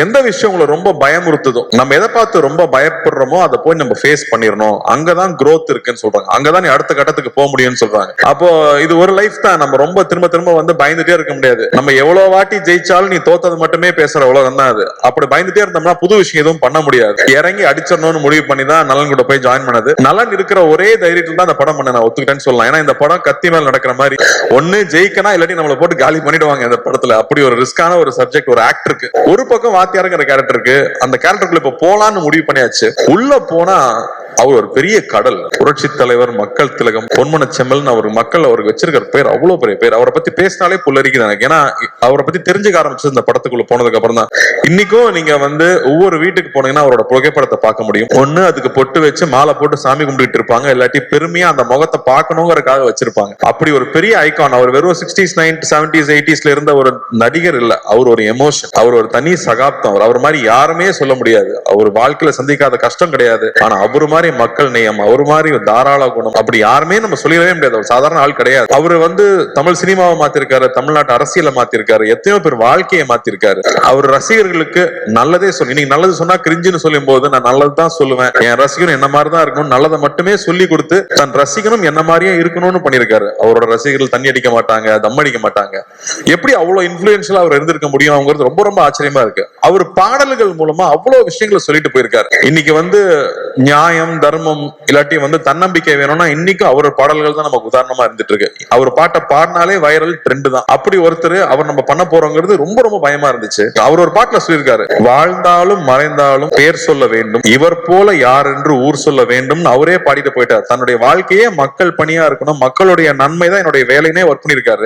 எந்த விஷயம் உங்களை ரொம்ப பயமுறுத்துதோ, நம்ம எதை பார்த்து ரொம்ப பயப்படுறோமோ அதை போய் நம்ம ஃபேஸ் பண்ணிடணும். அங்கதான் growth இருக்குன்னு சொல்றாங்க. அங்கதான் நீ அடுத்த கட்டத்துக்கு போக முடியும்னு சொல்றாங்க. அப்போ இது ஒரு லைஃப் தான். நம்ம ரொம்ப திரும்ப திரும்ப வந்து பயந்துட்டே இருக்க முடியாது. நம்ம எவ்வளவு வாட்டி ஜெயிச்சாலும் நீ தோத்தது மட்டுமே பேசுற உலகம் தான் அது. அப்படி பயந்துட்டே இருந்தோம்னா புது விஷயம் எதுவும் பண்ண முடியாது. இறங்கி அடிச்சிடணும்னு முடிவு பண்ணி தான் நலன் கூட போய் ஜாயின் பண்ணது. நலன் இருக்கிற ஒரே தைரியத்துல தான் அந்த படம் பண்ண நான் ஒத்துக்கிட்டேன்னு சொல்லலாம். ஏன்னா இந்த படம் கத்தி மேல நடக்கிற மாதிரி, ஒண்ணு ஜெயிக்கனா இல்லாட்டி நம்மளை போட்டு காலி பண்ணிடுவாங்க இந்த படத்துல. அப்படி ஒரு ரிஸ்கான ஒரு சப்ஜெக்ட் ஒரு ஆக்டருக்கு. ஒரு பக்கம் வாத்தியாருங்கிற கேரக்டருக்கு, அந்த கேரக்டருக்குள்ள இப்ப போலான்னு முடிவு பண்ணியாச்சு. உள்ள போனா அவர் ஒரு பெரிய கடல். புரட்சி தலைவர், மக்கள் திலகம், பொன்மன செம்மல், அவர் மக்கள் அவருக்கு வச்சிருக்கிற பேர் அவ்வளவு பெரிய பேர். அவரை பத்தி பேசினாலே புல்லரிக்குது எனக்கு. ஏன்னா அவரை பத்தி தெரிஞ்சுக்க ஆரம்பிச்சது இந்த படத்துக்குள்ள போனதுக்கு அப்புறம் தான். இன்னைக்கும் நீங்க வந்து ஒவ்வொரு வீட்டுக்கு போனீங்கன்னா அவரோட புகைப்படத்தை பார்க்க முடியும். ஒண்ணு அதுக்கு பொட்டு வச்சு மாலை போட்டு சாமி கும்பிட்டு இருப்பாங்க, இல்லாட்டி பெருமையா அந்த முகத்தை பார்க்கணுங்கிறதுக்காக வச்சிருப்பாங்க. அப்படி ஒரு பெரிய ஐகான். அவர் வெறும் 60s 90s 70s 80s இருந்த ஒரு நடிகர் இல்ல, அவர் ஒரு எமோஷன், அவர் ஒரு தனி சகாப்தம். அவர் மாதிரி யாருமே சொல்ல முடியாது. அவர் வாழ்க்கையில சந்திக்காத கஷ்டம் கிடையாது. ஆனா அவர் மாதிரி மக்கள் நேயம், அவர் மாதிரி தாராள குணம் அப்படி யாருமே நம்ம சொல்லிடவே முடியாது. அவர் சாதாரண ஆள் கிடையாது. அவர் வந்து தமிழ் சினிமாவை மாத்திருக்காரு, தமிழ்நாட்டு அரசியலை மாத்திருக்காரு, எத்தனையோ பேர் வாழ்க்கையை மாத்திருக்காரு. அவர் ரசிகர்களுக்கு நல்லதே சொல்லி, நீங்க நல்லது சொன்னா கிரிஞ்சுன்னு சொல்லும் போது நான் நல்லதுதான் சொல்லுவேன், என் ரசிகனும் என்ன மாதிரிதான் இருக்கணும், நல்லதை மட்டுமே சொல்லி கொடுத்து தன் ரசிகனும் என்ன மாதிரியே இருக்கணும்னு பண்ணிருக்காரு. அவரோட ரசிகர்கள் தண்ணி அடிக்க மாட்டாங்க, தம் அடிக்க மாட்டாங்க. எப்படி அவ்வளவு இன்ஃபுளுன்ஷியலா அவர் இருந்திருக்க முடியும் அவங்கிறது ரொம்ப ரொம்ப ஆச்சரியமா இருக்கு. அவர் பாடல்கள் மூலமா அவ்வளவு விஷயங்களை சொல்லிட்டு போயிருக்காரு. இன்னைக்கு வந்து நியாயம், தர்மம், இல்லாட்டி வந்து தன்னம்பிக்கை வேணும்னா இன்னைக்கு அவர் பாடல்கள் தான் நமக்கு உதாரணமா இருந்துட்டு இருக்கு. அவர் பாட்டை பாடினாலே வைரல் ட்ரெண்ட் தான். அப்படி ஒருத்தர் அவர் நம்ம பண்ண போறோங்கிறது ரொம்ப ரொம்ப பயமா இருந்துச்சு. அவர் ஒரு பாட்டுல சொல்லியிருக்காரு, வாழ்ந்தாலும் மறைந்தாலும் பேர் சொல்ல வேண்டும், இவர் போல யார் என்று ஊர் சொல்ல வேண்டும். அவரே பாடிட்டு போயிட்டார். தன்னுடைய வாழ்க்கையே மக்கள் பணியா இருக்கணும், மக்களுடைய நன்மை தான் என்னுடைய வேலைனே ஒர்க் பண்ணிருக்காரு.